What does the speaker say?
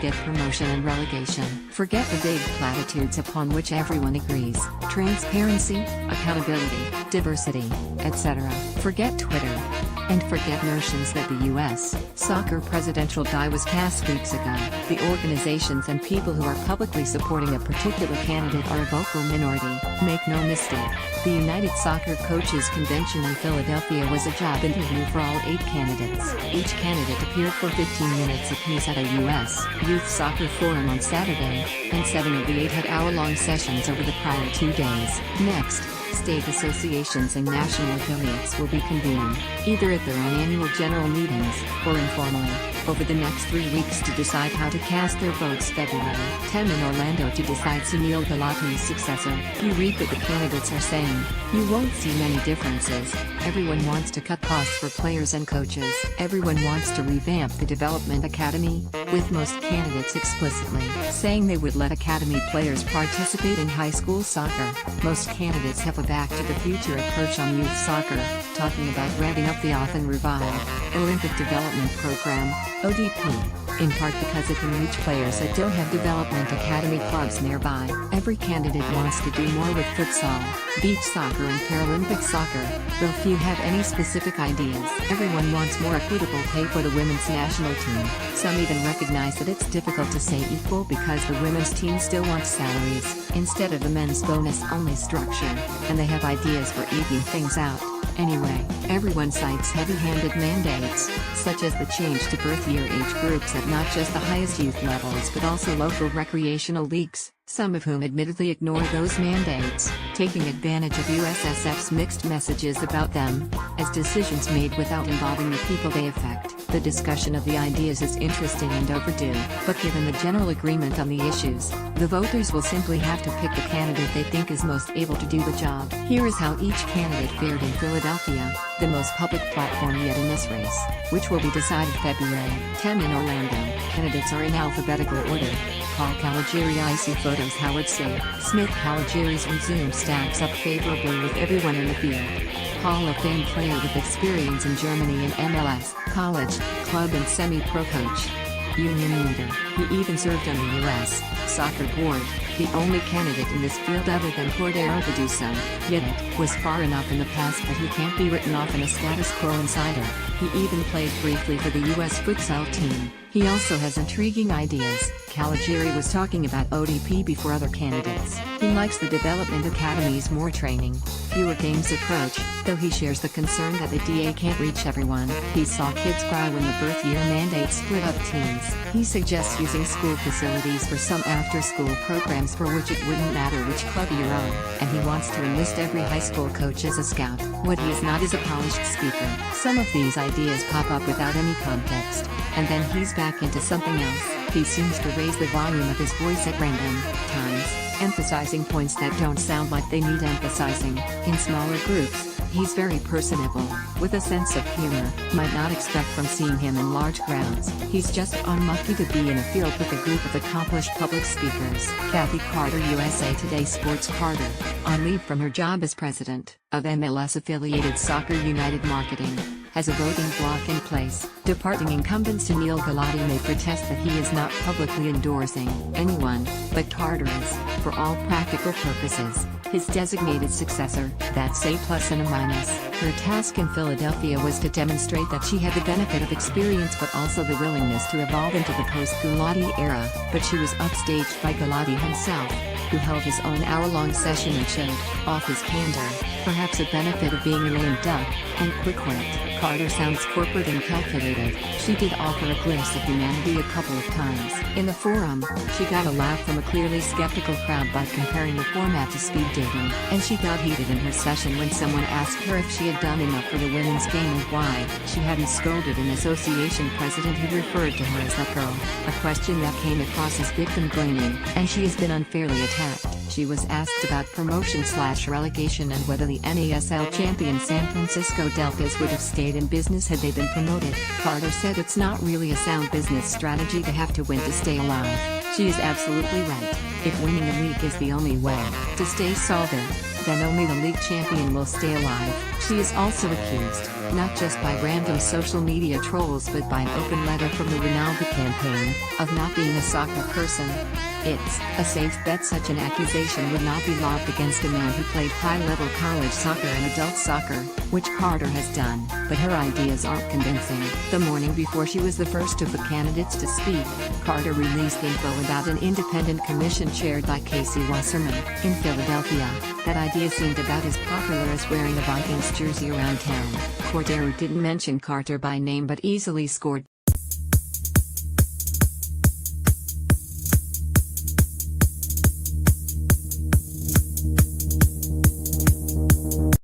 get promotion and relegation. Forget the vague platitudes upon which everyone agrees. Transparency, accountability, diversity, etc. Forget Twitter. And forget notions that the U.S. soccer presidential die was cast weeks ago. The organizations and people who are publicly supporting a particular candidate are a vocal minority. Make no mistake, the United Soccer Coaches Convention in Philadelphia was a job interview for all 8 candidates. Each candidate appeared for 15 minutes apiece at a U.S. Youth Soccer Forum on Saturday, and 7 of the 8 had hour-long sessions over the prior 2 days. Next, state associations and national affiliates will be convened, either at their own annual general meetings, or informally, over the next 3 weeks to decide how to cast their votes February 10 in Orlando to decide Sunil Gulati's successor. You read what the candidates are saying, you won't see many differences. Everyone wants to cut costs for players and coaches. Everyone wants to revamp the development academy, with most candidates explicitly saying they would let academy players participate in high school soccer. Most candidates have a back-to-the-future approach on youth soccer, talking about revving up the often revived Olympic Development Program, ODP, in part because it can reach players that don't have development academy clubs nearby. Every candidate wants to do more with futsal, beach soccer and Paralympic soccer, though few have any specific ideas. Everyone wants more equitable pay for the women's national team. Some even recognize that it's difficult to say equal because the women's team still wants salaries, instead of the men's bonus-only structure, and they have ideas for evening things out. Anyway, everyone cites heavy-handed mandates, such as the change to birth year age groups at not just the highest youth levels but also local recreational leagues, some of whom admittedly ignore those mandates, taking advantage of USSF's mixed messages about them, as decisions made without involving the people they affect. The discussion of the ideas is interesting and overdue, but given the general agreement on the issues, the voters will simply have to pick the candidate they think is most able to do the job. Here is how each candidate fared in Philadelphia, the most public platform yet in this race, which will be decided February 10 in Orlando. Candidates are in alphabetical order. Paul Caligiuri. Icy photos. Howard C. Smith. Caligiuri's resume stacks up favorably with everyone in the field. Hall of Fame player with experience in Germany and MLS, college, club and semi-pro coach. Union leader. He even served on the U.S. Soccer Board, the only candidate in this field other than Cordero to do so. Yet it was far enough in the past that he can't be written off in a status quo insider. He even played briefly for the U.S. futsal team. He also has intriguing ideas. Caligiuri was talking about ODP before other candidates. He likes the development academies, more training, fewer games approach, though he shares the concern that the DA can't reach everyone. He saw kids cry when the birth year mandate split up teams. He suggests using school facilities for some after-school programs for which it wouldn't matter which club you're on, and he wants to enlist every high school coach as a scout. What he is not is a polished speaker. Some of these ideas pop up without any context, and then he's back into something else. He seems to raise the volume of his voice at random times, emphasizing points that don't sound like they need emphasizing. In smaller groups, he's very personable, with a sense of humor. Might not expect from seeing him in large crowds. He's just unlucky to be in a field with a group of accomplished public speakers. Kathy Carter. USA Today Sports. Carter, on leave from her job as president of MLS-affiliated Soccer United Marketing, has a voting bloc in place. Departing incumbent Sunil Gulati may protest that he is not publicly endorsing anyone, but Carter is, for all practical purposes, his designated successor. That's a plus and a minus. Her task in Philadelphia was to demonstrate that she had the benefit of experience but also the willingness to evolve into the post-Gulati era, but she was upstaged by Gulati himself, who held his own hour-long session and showed off his candor, perhaps a benefit of being a lame duck, and quick-wit. Carter sounds corporate and calculated. She did offer a glimpse of humanity a couple of times. In the forum, she got a laugh from a clearly skeptical crowd by comparing the format to speed dating, and she got heated in her session when someone asked her if she had done enough for the women's game and why she hadn't scolded an association president who referred to her as that girl, a question that came across as victim blaming, and she has been unfairly attacked. She was asked about promotion/relegation and whether the NASL champion San Francisco Deltas would have stayed in business had they been promoted. Carter said it's not really a sound business strategy to have to win to stay alive. She is absolutely right. If winning a league is the only way to stay solvent, then only the league champion will stay alive. She is also accused, not just by random social media trolls but by an open letter from the Ronaldo campaign, of not being a soccer person. It's a safe bet such an accusation would not be lobbed against a man who played high-level college soccer and adult soccer, which Carter has done, but her ideas aren't convincing. The morning before she was the first of the candidates to speak, Carter released info about an independent commission chaired by Casey Wasserman, in Philadelphia. That idea seemed about as popular as wearing a Vikings jersey around town. Cordero didn't mention Carter by name but easily scored